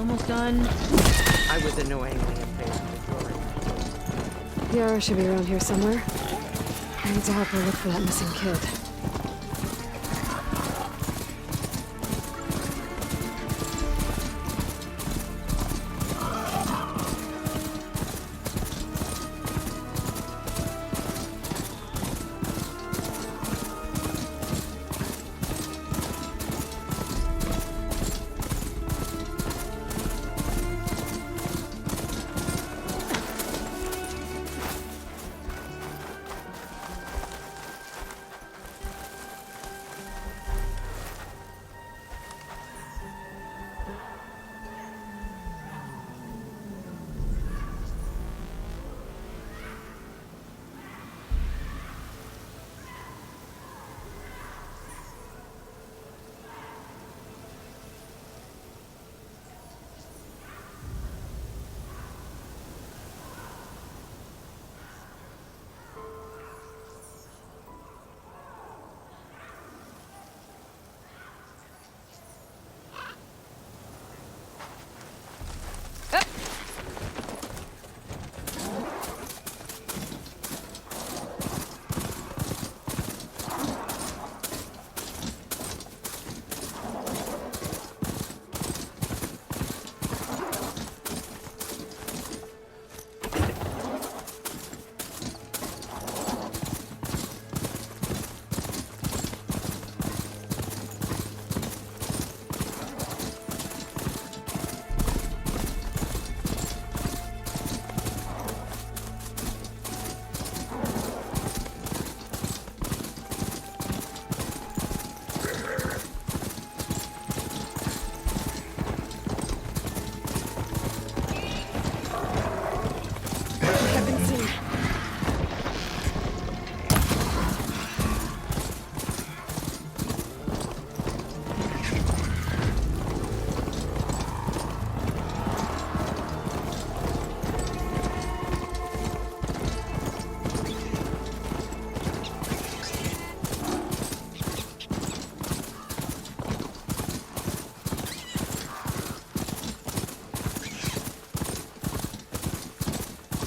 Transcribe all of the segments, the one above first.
almost done. I was annoyingly impatient with drawing. Yara should be around here somewhere. I need to help her look for that missing kid.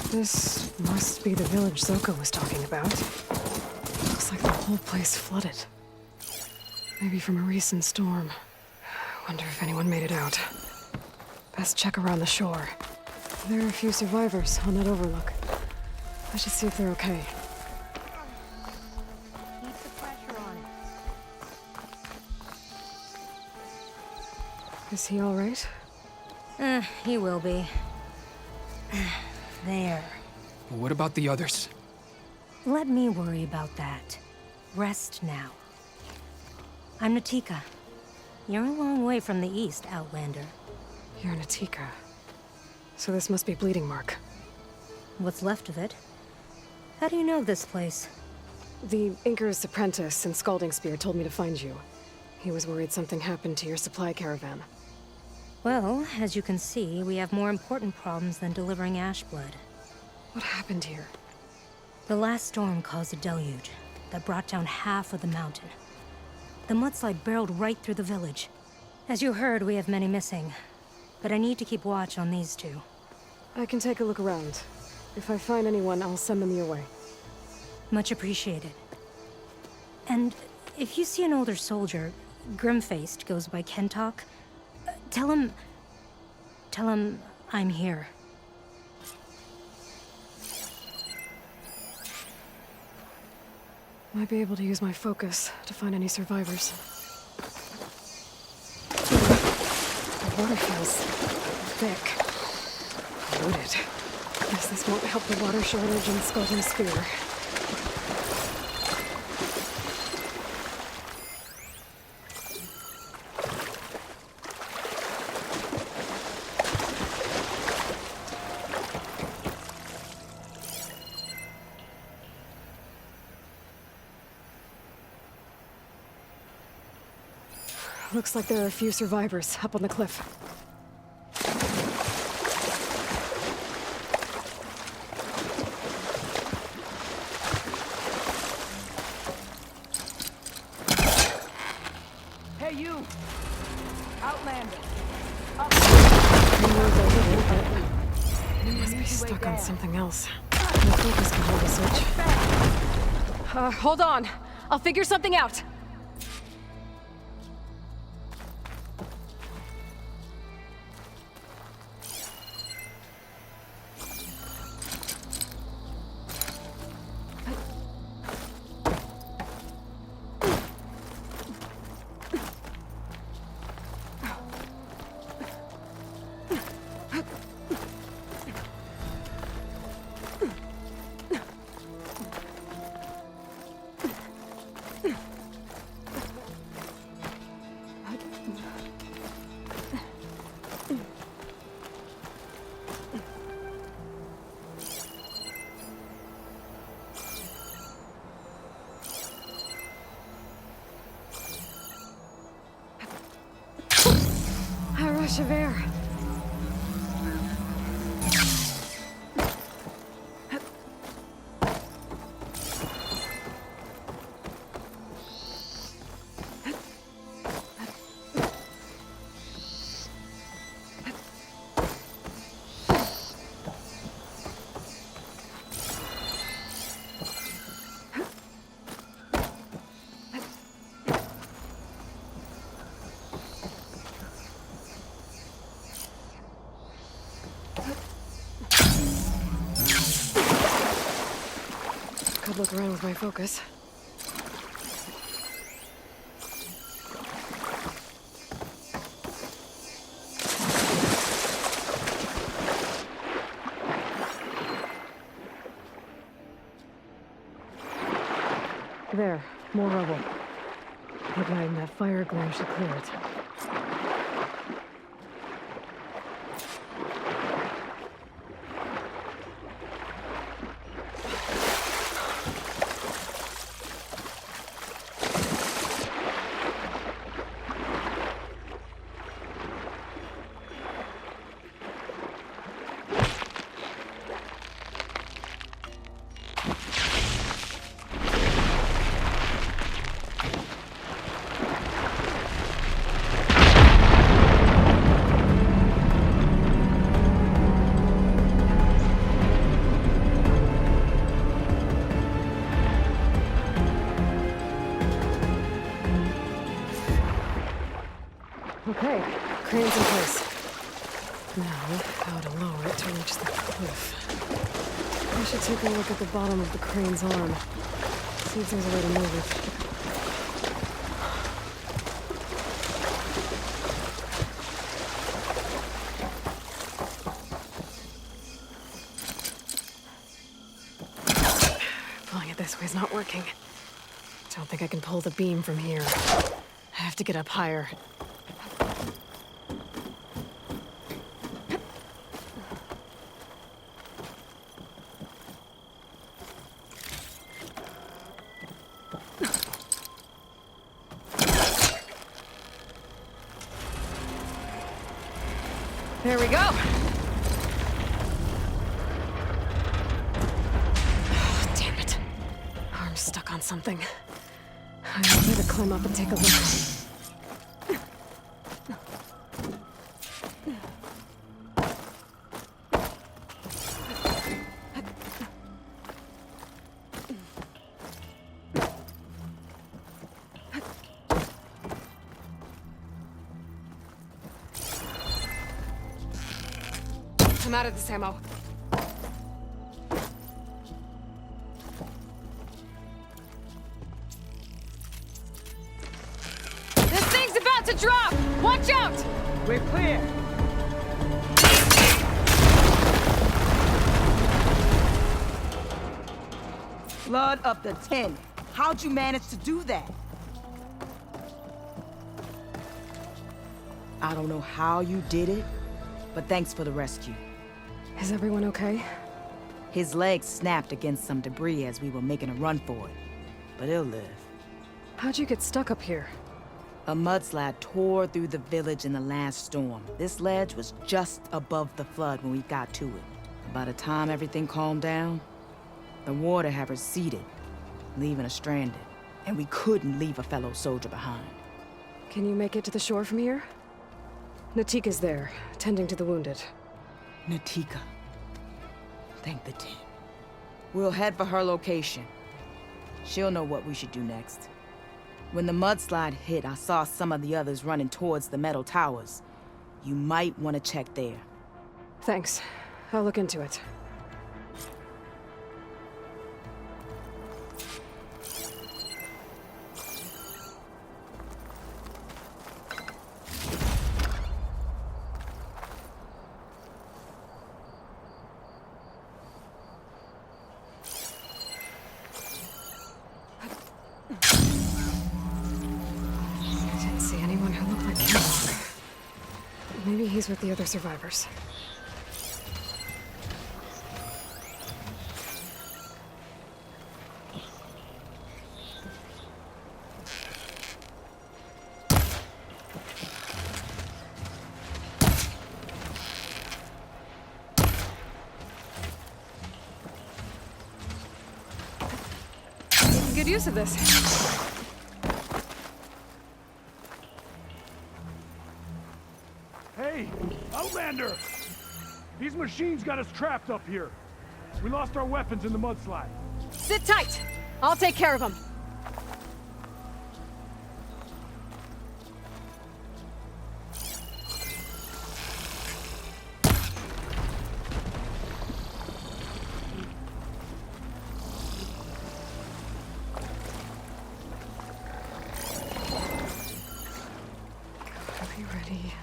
This must be the village Zoko was talking about. Looks like the whole place flooded. Maybe from a recent storm. Wonder if anyone made it out. Best check around the shore. There are a few survivors on that overlook. I should see if they're okay. Keep the pressure on Is he all right? it. He will be. There. What about the others? Let me worry about that. Rest now. I'm Natika. You're a long way from the east, Outlander. You're Natika. So this must be Bleeding Mark. What's left of it? How do you know this place? The Inker's apprentice in Scalding Spear told me to find you. He was worried something happened to your supply caravan. Well, as you can see, we have more important problems than delivering ashblood. What happened here? The last storm caused a deluge that brought down half of the mountain. The mudslide barreled right through the village. As you heard, we have many missing, but I need to keep watch on these two. I can take a look around. If I find anyone, I'll send them your way. Much appreciated. And if you see an older soldier, grim-faced, goes by Kentok, tell him I'm here. Might be able to use my focus to find any survivors. The water feels thick. Polluted. Guess this won't help the water shortage in Scalding Spear. Looks like there are a few survivors up on the cliff. Hey, you! Outlander! Up. stuck on something else. My focus can hold a switch. Hold on. I'll figure something out. A rush of air. Could look around with my focus. There, more rubble. Igniting that fire glow should clear it. Okay, crane's in place. Now, how to lower it to reach the cliff. I should take a look at the bottom of the crane's arm. See if there's a way to move it. Pulling it this way is not working. Don't think I can pull the beam from here. I have to get up higher. There we go. Oh, damn it. Arm's stuck on something. I need to climb up and take a look. I'm out of this ammo. This thing's about to drop! Watch out! We're clear. Blood of the 10. How'd you manage to do that? I don't know how you did it, but thanks for the rescue. Is everyone okay? His legs snapped against some debris as we were making a run for it, but he'll live. How'd you get stuck up here? A mudslide tore through the village in the last storm. This ledge was just above the flood when we got to it. By the time everything calmed down, the water had receded, leaving us stranded. And we couldn't leave a fellow soldier behind. Can you make it to the shore from here? Natika's there, tending to the wounded. Natika. Thank the tin. We'll head for her location. She'll know what we should do next. When the mudslide hit, I saw some of the others running towards the metal towers. You might want to check there. Thanks. I'll look into it. Didn't see anyone who looked like him. Maybe he's with the other survivors. Making good use of this. Hey, Outlander! These machines got us trapped up here. We lost our weapons in the mudslide. Sit tight! I'll take care of him. Are we ready?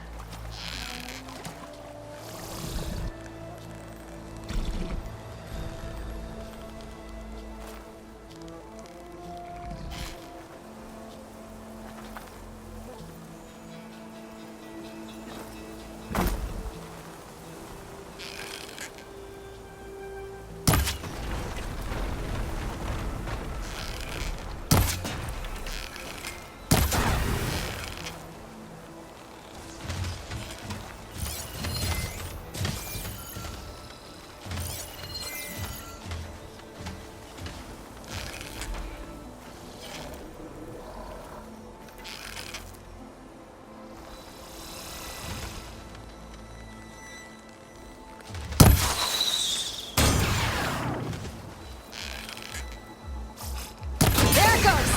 There it goes!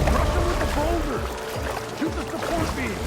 Rush them with the boulders! Shoot the support beam!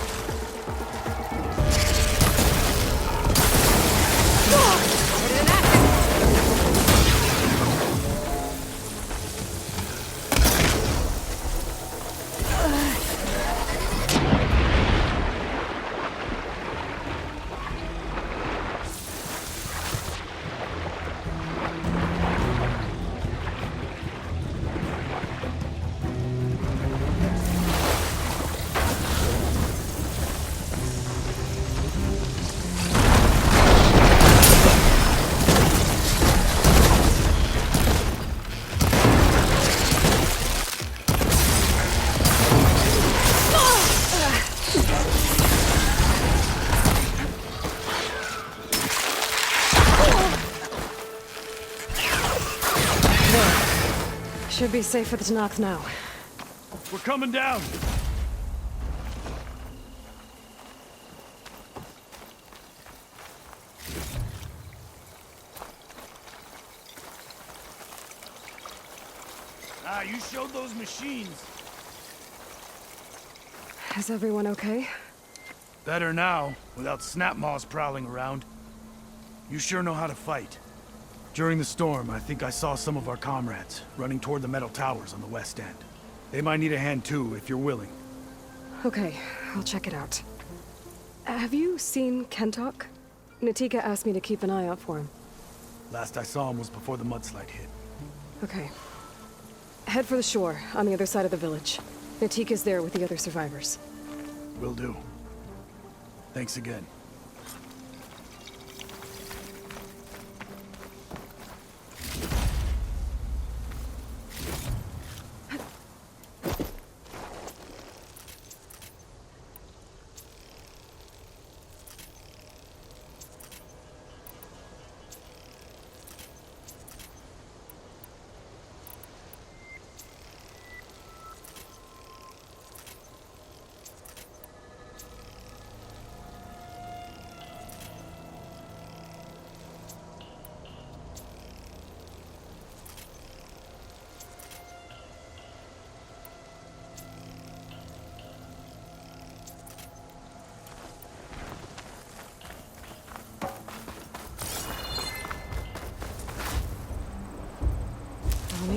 Should be safe for the Tanakh now. We're coming down! Ah, you showed those machines. Is everyone okay? Better now, without snap maws prowling around. You sure know how to fight. During the storm, I think I saw some of our comrades running toward the metal towers on the west end. They might need a hand too, if you're willing. Okay, I'll check it out. Have you seen Kentok? Natika asked me to keep an eye out for him. Last I saw him was before the mudslide hit. Okay. Head for the shore, on the other side of the village. Natika's there with the other survivors. Will do. Thanks again.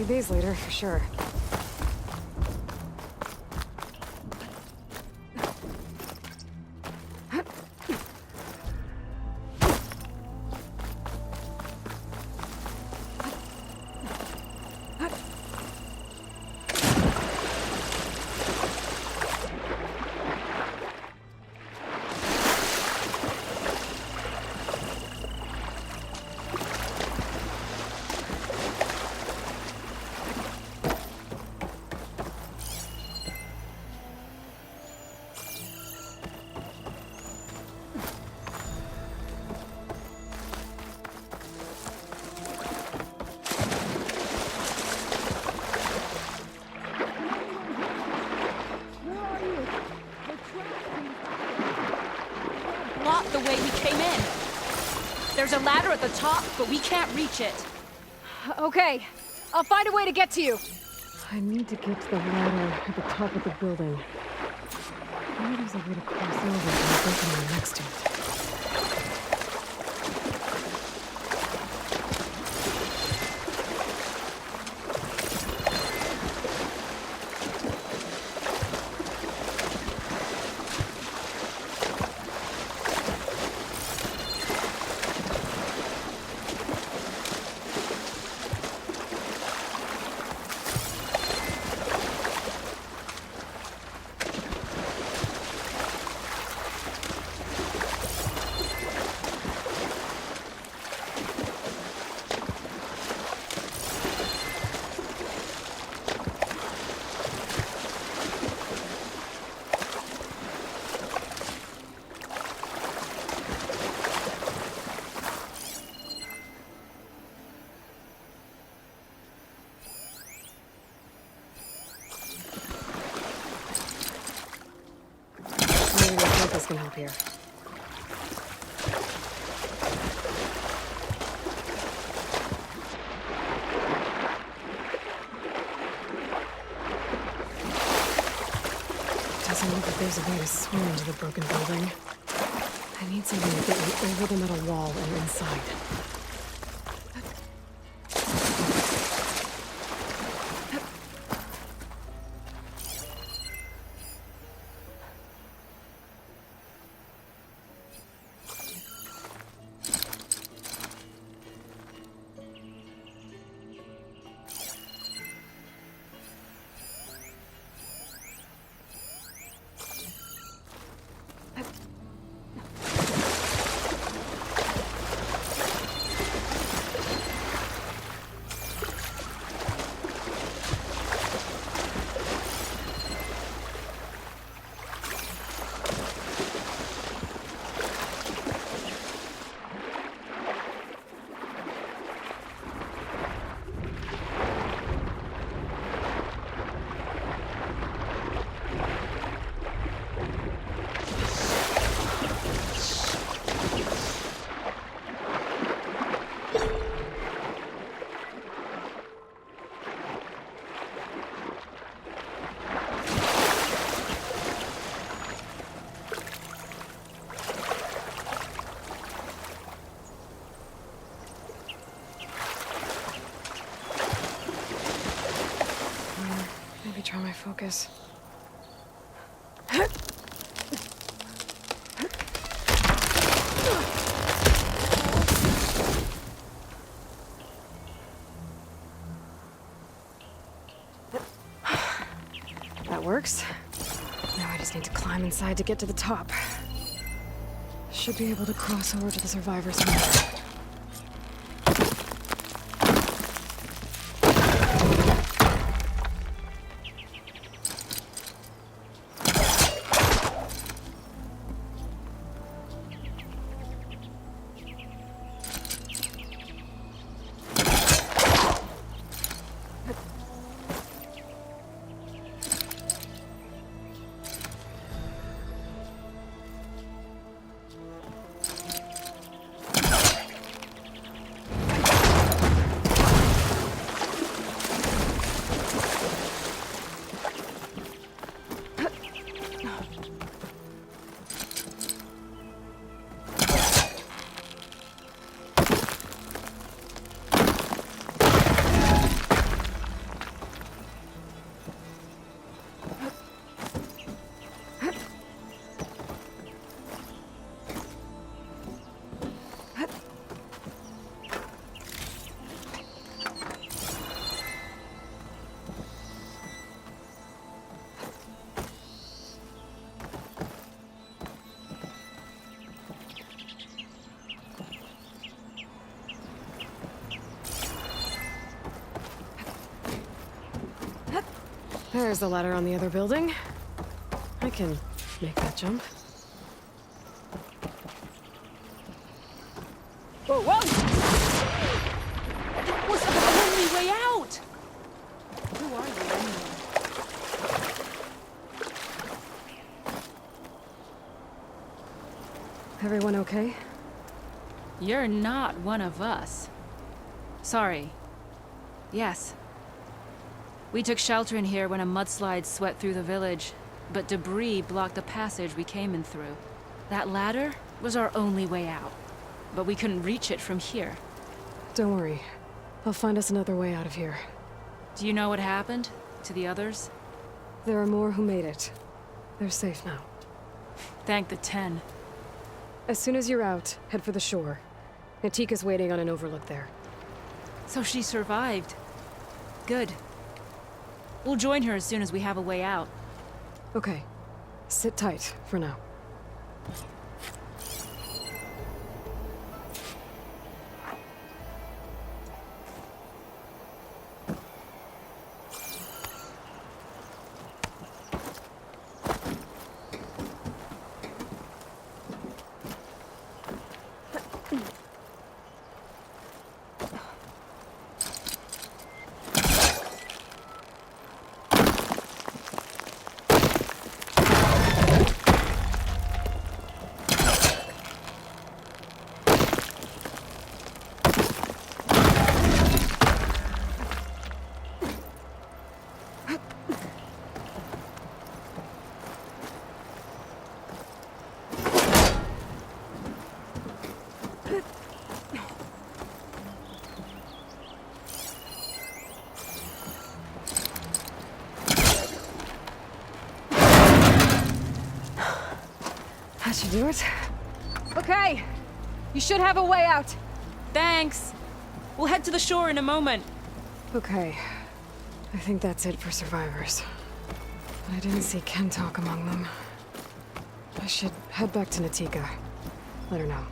Need these later, for sure. Not the way we came in. There's a ladder at the top, but we can't reach it. Okay, I'll find a way to get to you. I need to get to the ladder at the top of the building. Maybe there's a way to cross over to the building next to it. Maybe my focus can help here. Doesn't look like there's a way to swim into the broken building. I need something to get me over the metal wall and inside. Maybe try my focus. That works. Now I just need to climb inside to get to the top. Should be able to cross over to the survivors' home. There's the ladder on the other building. I can make that jump. Whoa, whoa! That was the only way out! Who are you anyway? Everyone okay? You're not one of us. Sorry. Yes. We took shelter in here when a mudslide swept through the village, but debris blocked the passage we came in through. That ladder was our only way out, but we couldn't reach it from here. Don't worry. I'll find us another way out of here. Do you know what happened to the others? There are more who made it. They're safe now. Thank the 10. As soon as you're out, head for the shore. Natika's waiting on an overlook there. So she survived. Good. We'll join her as soon as we have a way out. Okay. Sit tight for now. That should do it. Okay! You should have a way out! Thanks! We'll head to the shore in a moment. Okay. I think that's it for survivors. But I didn't see Kentalk among them. I should head back to Natika. Let her know.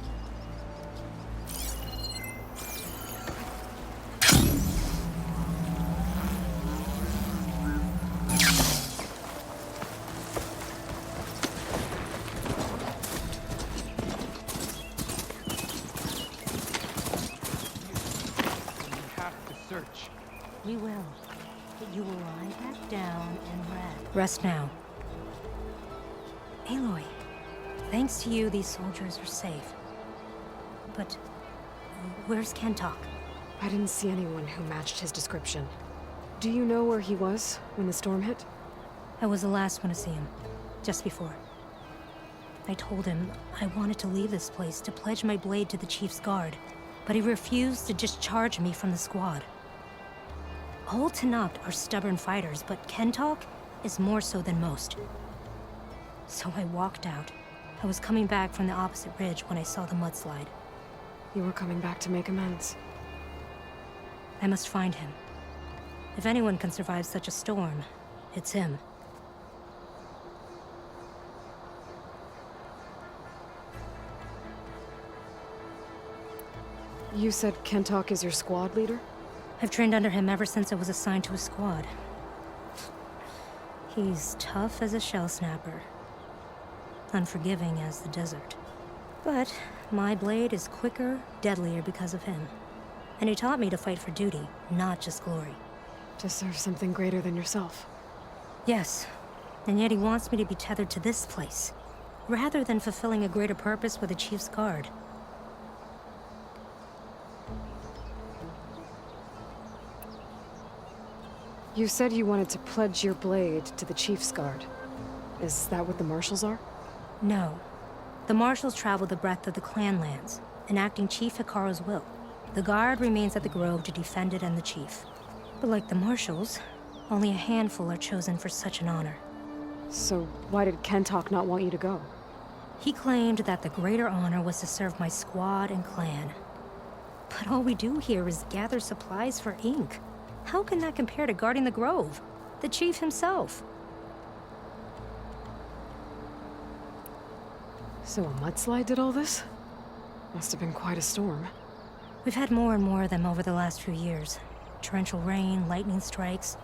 We will. But you will lie back down and rest. Rest now. Aloy, thanks to you, these soldiers are safe. But where's Kentalk? I didn't see anyone who matched his description. Do you know where he was when the storm hit? I was the last one to see him, just before. I told him I wanted to leave this place to pledge my blade to the Chief's guard, but he refused to discharge me from the squad. All Tanapt are stubborn fighters, but Kentalk is more so than most. So I walked out. I was coming back from the opposite ridge when I saw the mudslide. You were coming back to make amends. I must find him. If anyone can survive such a storm, it's him. You said Kentalk is your squad leader? I've trained under him ever since I was assigned to a squad. He's tough as a shell snapper, unforgiving as the desert. But my blade is quicker, deadlier because of him. And he taught me to fight for duty, not just glory. To serve something greater than yourself. Yes, and yet he wants me to be tethered to this place, rather than fulfilling a greater purpose with the Chief's guard. You said you wanted to pledge your blade to the Chief's guard. Is that what the Marshals are? No. The Marshals travel the breadth of the clan lands, enacting Chief Hikaru's will. The guard remains at the grove to defend it and the chief. But like the Marshals, only a handful are chosen for such an honor. So why did Kentalk not want you to go? He claimed that the greater honor was to serve my squad and clan. But all we do here is gather supplies for ink. How can that compare to guarding the grove? The chief himself. So a mudslide did all this? Must have been quite a storm. We've had more and more of them over the last few years. Torrential rain, lightning strikes.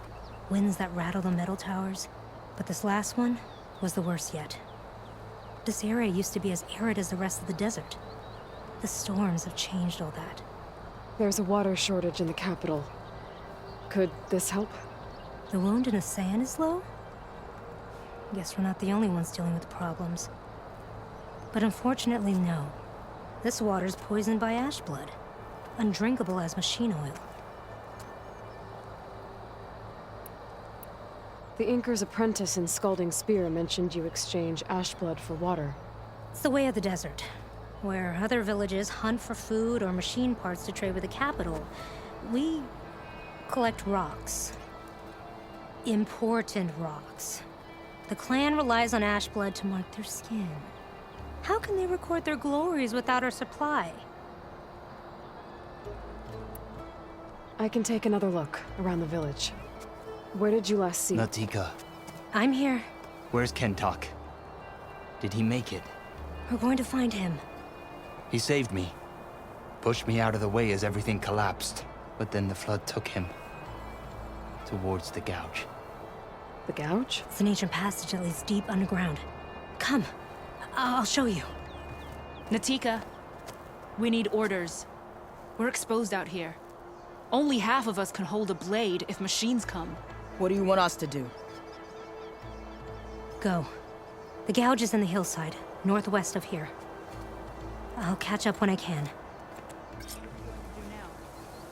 winds that rattle the metal towers. But this last one was the worst yet. This area used to be as arid as the rest of the desert. The storms have changed all that. There's a water shortage in the capital. Could this help? The wound in the sand is low? Guess we're not the only ones dealing with problems. But unfortunately, no. This water's poisoned by ash blood. Undrinkable as machine oil. The Inker's apprentice in Scalding Spear mentioned you exchange ash blood for water. It's the way of the desert, where other villages hunt for food or machine parts to trade with the capital. We collect rocks. Important rocks. The clan relies on ash blood to mark their skin. How can they record their glories without our supply? I can take another look around the village. Where did you last see? Natika, I'm here. where's Kentok? Did he make it? We're going to find him. He saved me. Pushed me out of the way as everything collapsed. But then the flood took him. Towards the gouge. The gouge? It's an ancient passage that leads deep underground. Come. I'll show you. Natika, we need orders. We're exposed out here. Only half of us can hold a blade if machines come. What do you want us to do? Go. The gouge is in the hillside, northwest of here. I'll catch up when I can.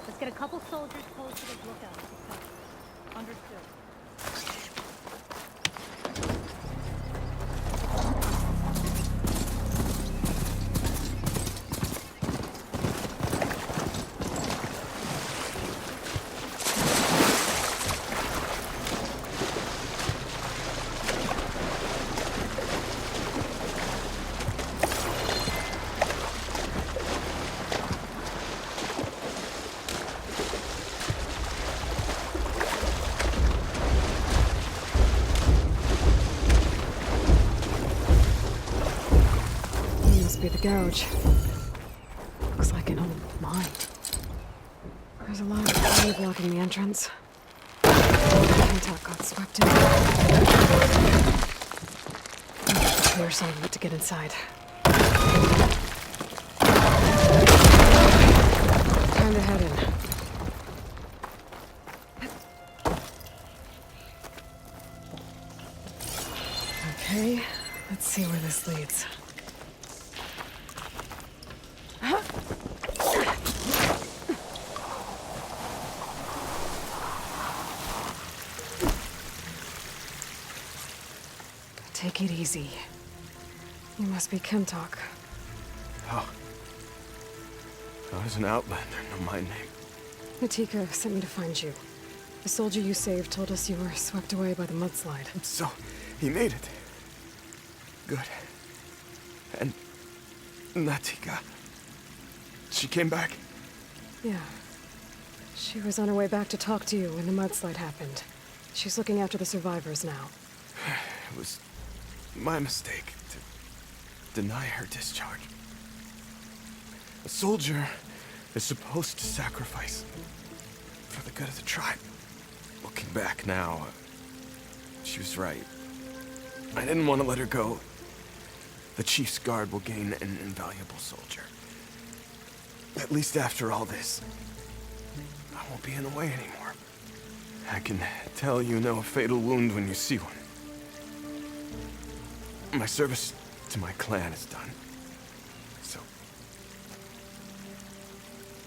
Let's get a couple soldiers posted as lookouts. Understood. Must be the gouge. Looks like an old mine. There's a lot of clay blocking the entrance. Kentok got swept in. Clear some of it to get inside. Time to head in. Okay, let's see where this leads. Take it easy. You must be Kentok. Oh. I was an outlander, know my name. Natika sent me to find you. The soldier you saved told us you were swept away by the mudslide. So, he made it. Good. And Natika. She came back? Yeah. She was on her way back to talk to you when the mudslide happened. She's looking after the survivors now. It was my mistake to deny her discharge. A soldier is supposed to sacrifice for the good of the tribe. Looking back now, she was right. I didn't want to let her go. The chief's guard will gain an invaluable soldier. At least after all this, I won't be in the way anymore. I can tell you know a fatal wound when you see one. My service to my clan is done. So,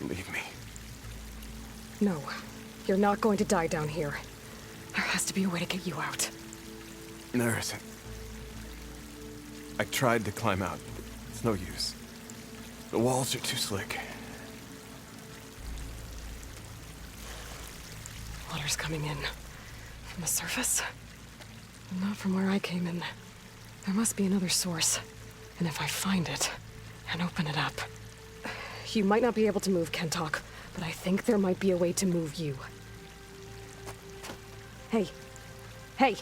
leave me. No, you're not going to die down here. There has to be a way to get you out. There isn't. I tried to climb out, but it's no use. The walls are too slick. Water's coming in. From the surface? Not from where I came in. There must be another source. And if I find it, and open it up... You might not be able to move, Kentok, but I think there might be a way to move you. Hey. Hey!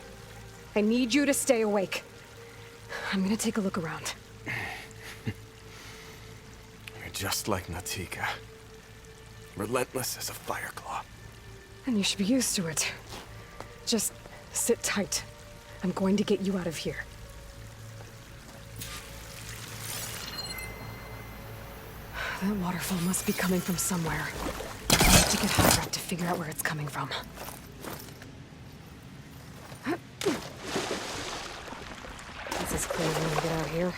I need you to stay awake. I'm gonna take a look around. You're just like Natika. Relentless as a fireclaw. And you should be used to it. Just sit tight. I'm going to get you out of here. That waterfall must be coming from somewhere. I need to get higher up to figure out where it's coming from. This is clear when we get out here.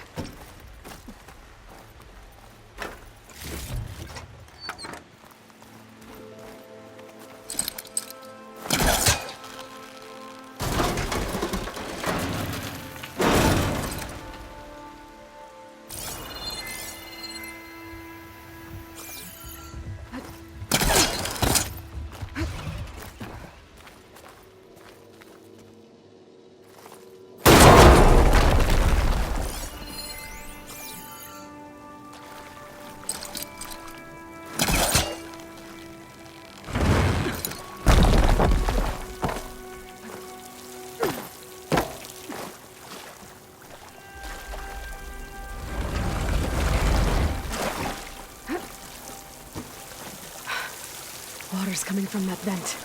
Water's coming from that vent.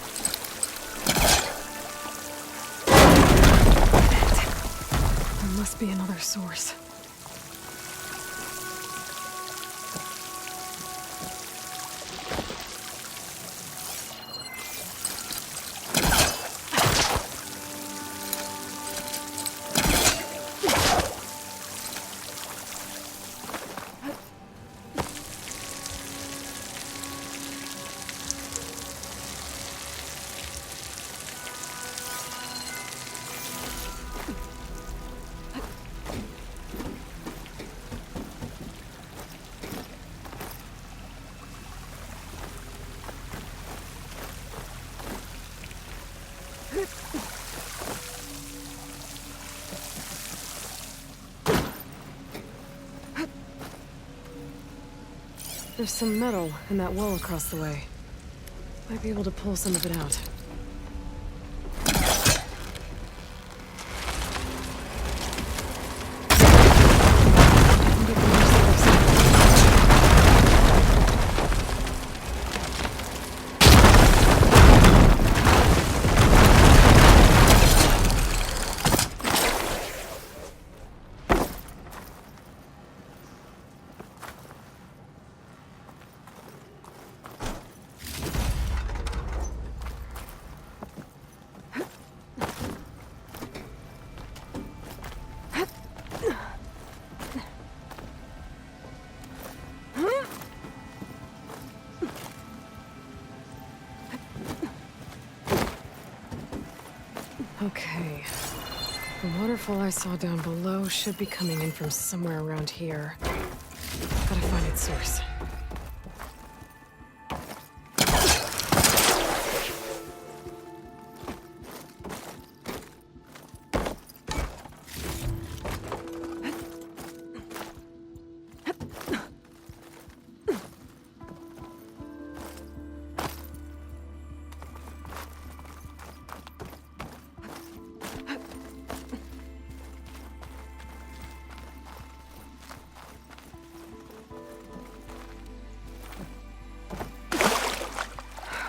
There must be another source. There's some metal in that wall across the way. Might be able to pull some of it out. Okay. The waterfall I saw down below should be coming in from somewhere around here. Gotta find its source.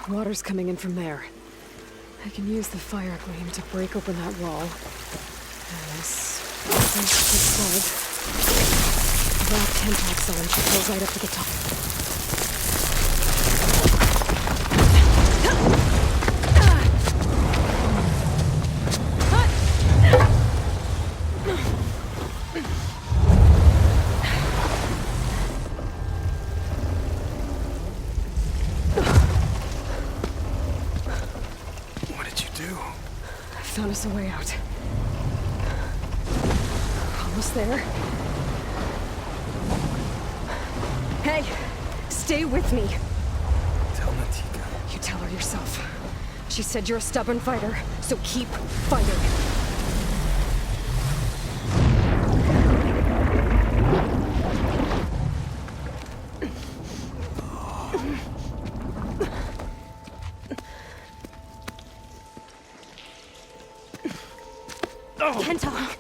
Water's coming in from there. I can use the fire gleam to break open that wall. This plug. Black tentacle and should go right up to the top. Found us a way out. Almost there. Hey, stay with me. Tell Natika. You tell her yourself. She said you're a stubborn fighter, so keep fighting. Can't talk.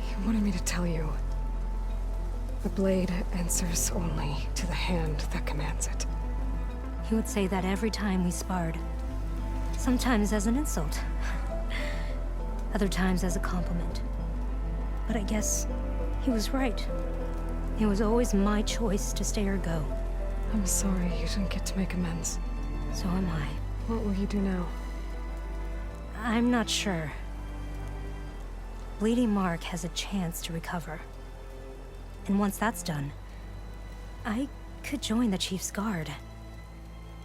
You wanted me to tell you. The blade answers only to the hand that commands it. He would say that every time we sparred. Sometimes as an insult. Other times as a compliment. But I guess he was right. It was always my choice to stay or go. I'm sorry you didn't get to make amends. So am I. What will you do now? I'm not sure. Bleeding Mark has a chance to recover. And once that's done, I could join the Chief's Guard.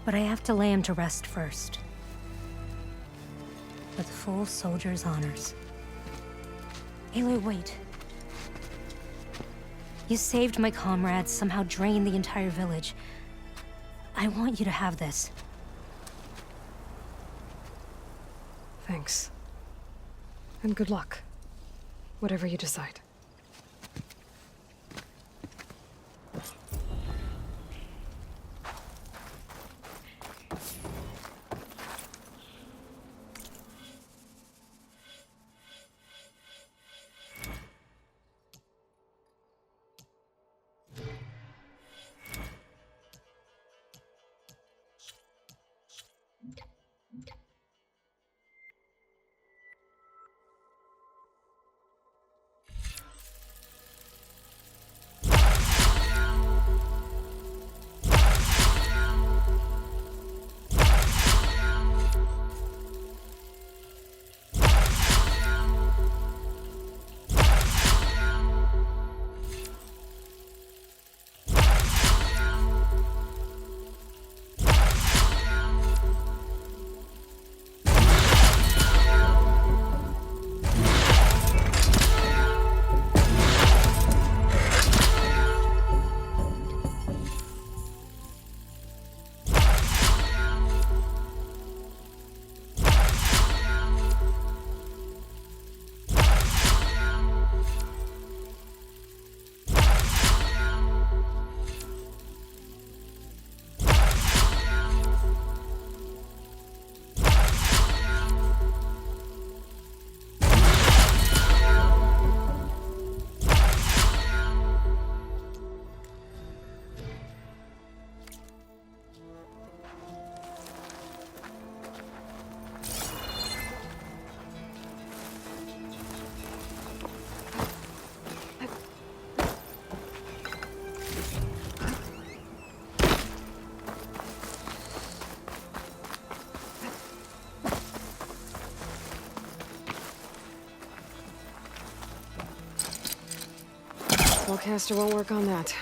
But I have to lay him to rest first. With full soldier's honors. Aloy, wait. You saved my comrades, somehow drained the entire village. I want you to have this. Thanks. And good luck. Whatever you decide. Spellcaster won't work on that.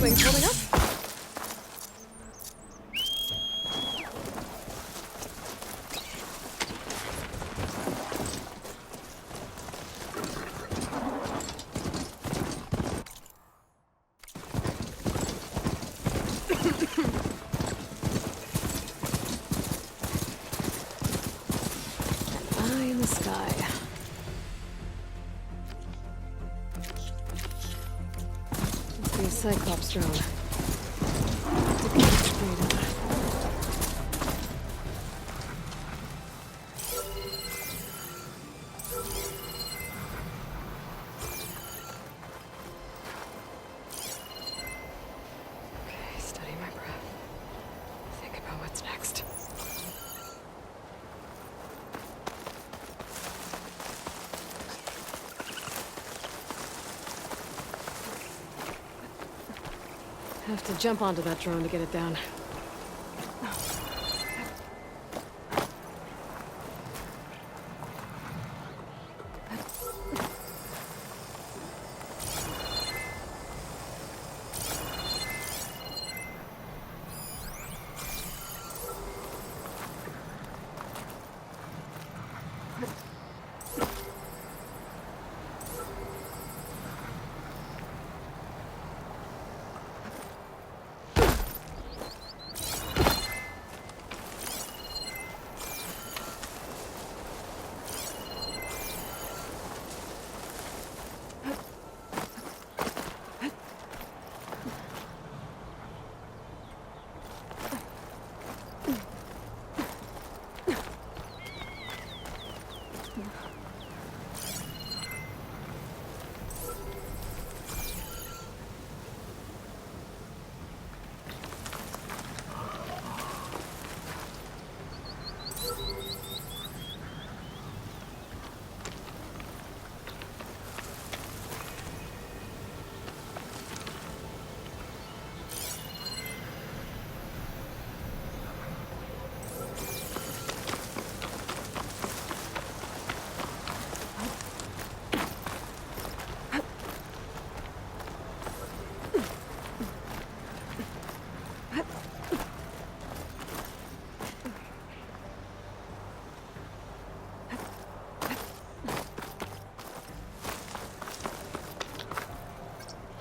Wings holding up? Eye in the sky. Must be a Cyclops drone. Okay, steady my breath. Think about what's next. Have to jump onto that drone to get it down.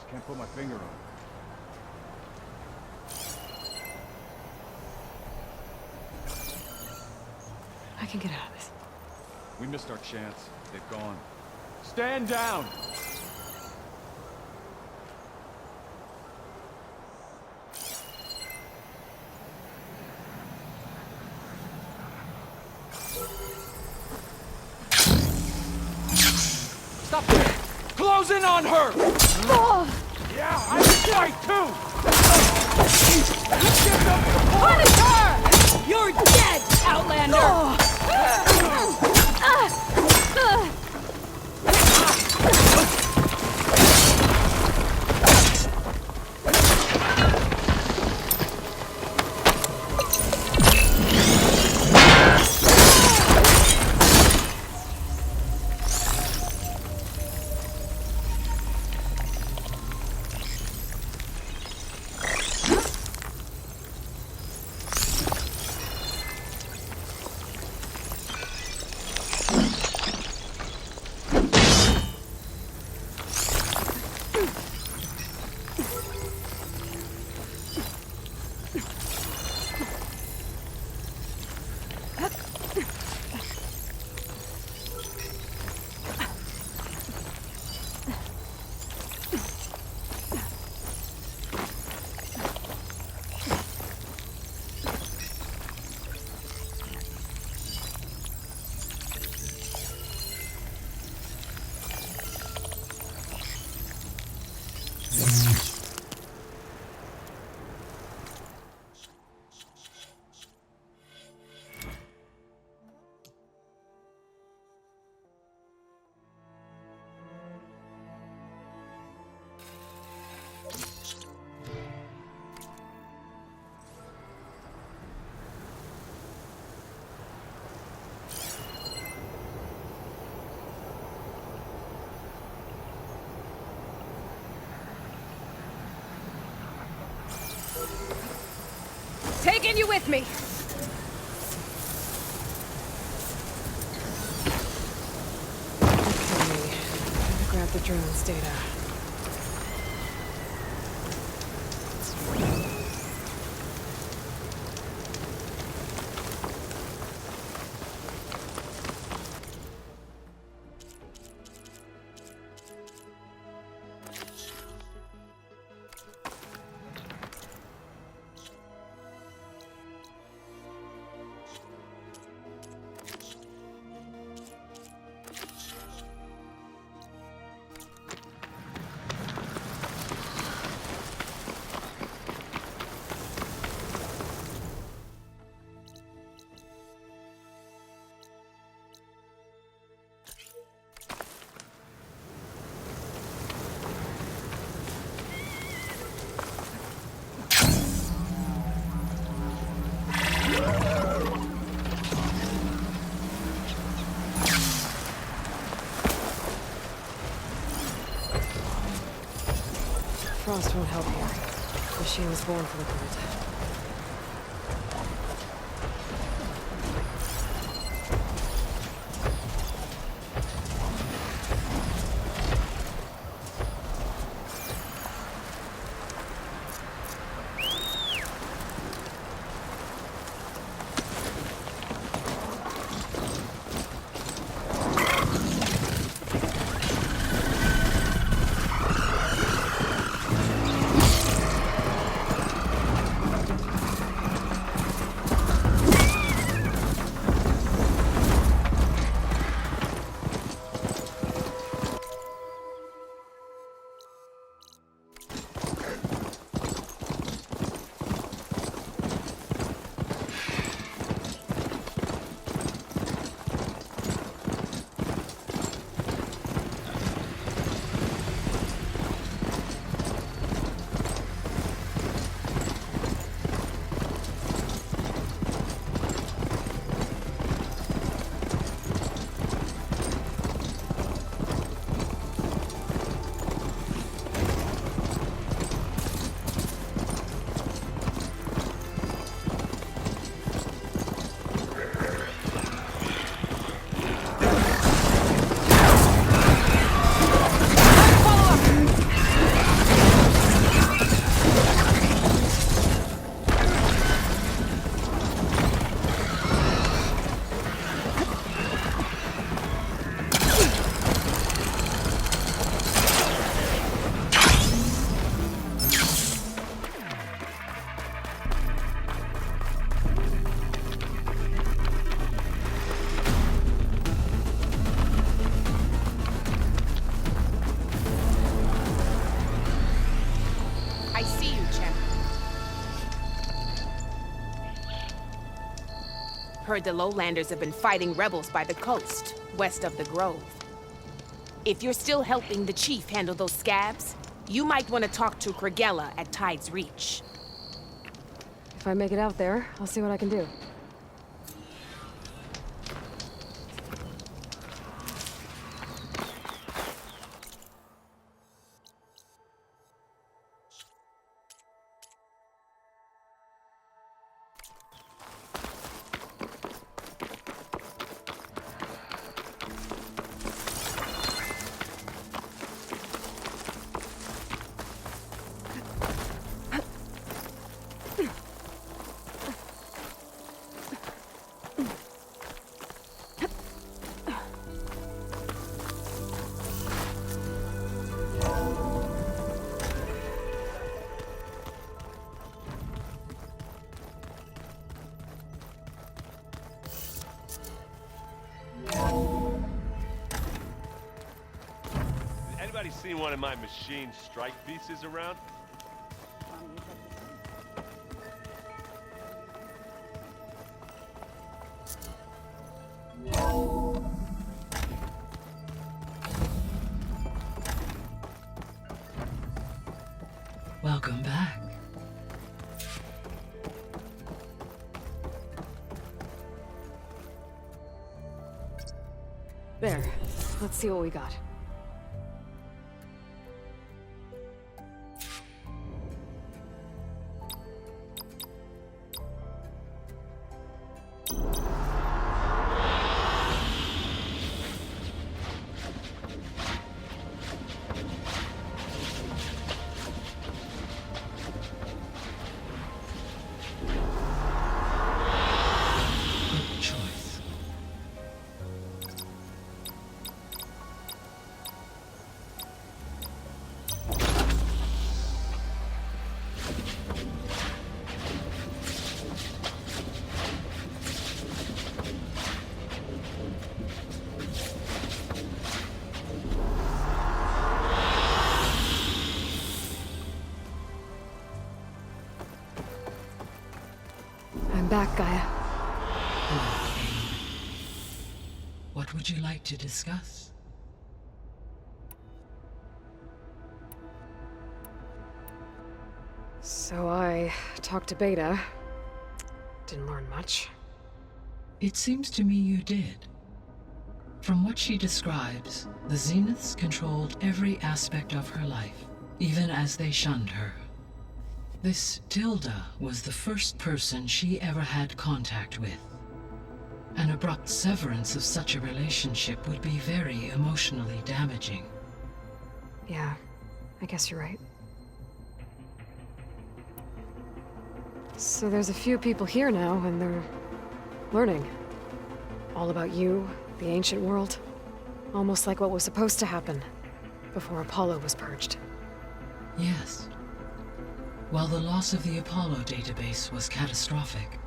Can't put my finger on it. I can get out of this. We missed our chance. They've gone. Stand down! Stop there! Close in on her! Yeah, I can fight too! Punish her! You're dead, Outlander! and you with me? Okay, gotta grab the drone's data. Frost won't help here. The machine was born for the cold. Heard the lowlanders have been fighting rebels by the coast, west of the grove. If you're still helping the chief handle those scabs, you might want to talk to Kragella at Tide's Reach. If I make it out there, I'll see what I can do. Anybody seen one of my machine strike pieces around? Welcome back. There. Let's see what we got. back, Gaia. What would you like to discuss? So I talked to Beta. Didn't learn much. It seems to me you did. From what she describes, the Zeniths controlled every aspect of her life, even as they shunned her. This Tilda was the first person she ever had contact with. An abrupt severance of such a relationship would be very emotionally damaging. Yeah, I guess you're right. So there's a few people here now, and they're learning. All about you, the ancient world. Almost like what was supposed to happen before Apollo was purged. Yes. While the loss of the Apollo database was catastrophic,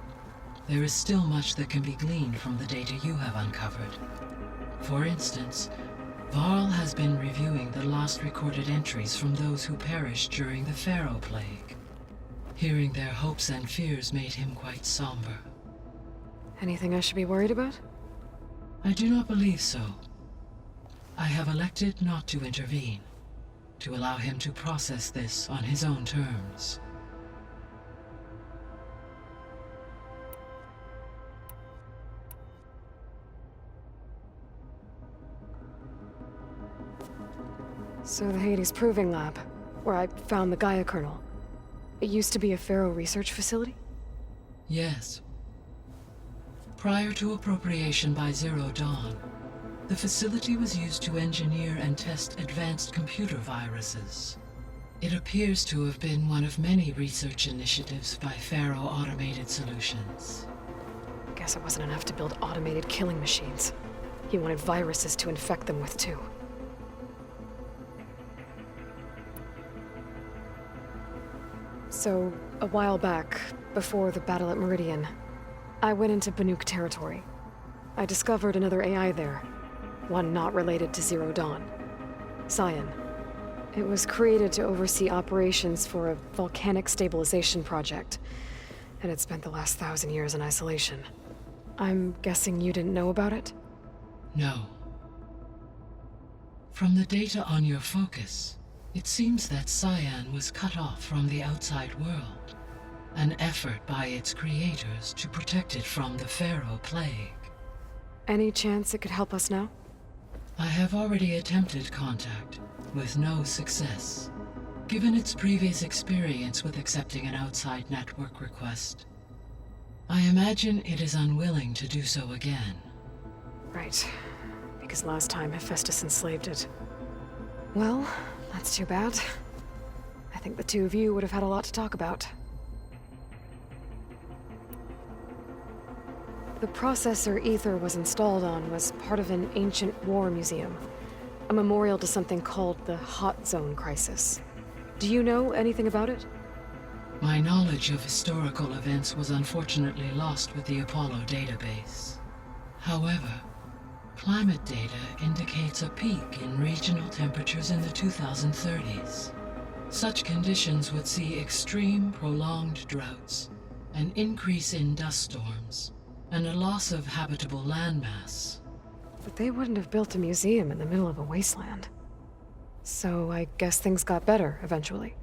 there is still much that can be gleaned from the data you have uncovered. For instance, Varl has been reviewing the last recorded entries from those who perished during the Pharaoh Plague. Hearing their hopes and fears made him quite somber. Anything I should be worried about? I do not believe so. I have elected not to intervene, to allow him to process this on his own terms. So the Hades Proving Lab, where I found the Gaia kernel. It used to be a Pharaoh research facility? Yes. Prior to appropriation by Zero Dawn, the facility was used to engineer and test advanced computer viruses. It appears to have been one of many research initiatives by Pharaoh Automated Solutions. Guess it wasn't enough to build automated killing machines. He wanted viruses to infect them with, too. So, a while back, before the battle at Meridian, I went into Banuk territory. I discovered another AI there, one not related to Zero Dawn. Cyan. It was created to oversee operations for a volcanic stabilization project, and it spent the last 1,000 years in isolation. I'm guessing you didn't know about it? No. From the data on your focus, it seems that Cyan was cut off from the outside world, an effort by its creators to protect it from the Pharaoh Plague. Any chance it could help us now? I have already attempted contact, with no success. Given its previous experience with accepting an outside network request, I imagine it is unwilling to do so again. Right. Because last time Hephaestus enslaved it. Well, that's too bad. I think the two of you would have had a lot to talk about. The processor Ether was installed on was part of an ancient war museum. A memorial to something called the Hot Zone Crisis. Do you know anything about it? My knowledge of historical events was unfortunately lost with the Apollo database. However, climate data indicates a peak in regional temperatures in the 2030s. Such conditions would see extreme, prolonged droughts, an increase in dust storms, and a loss of habitable landmass. But they wouldn't have built a museum in the middle of a wasteland. So I guess things got better eventually.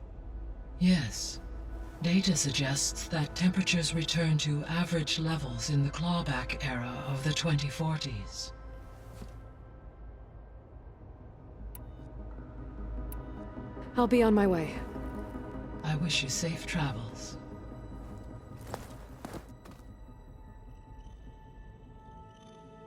Yes. Data suggests that temperatures returned to average levels in the clawback era of the 2040s. I'll be on my way. I wish you safe travels.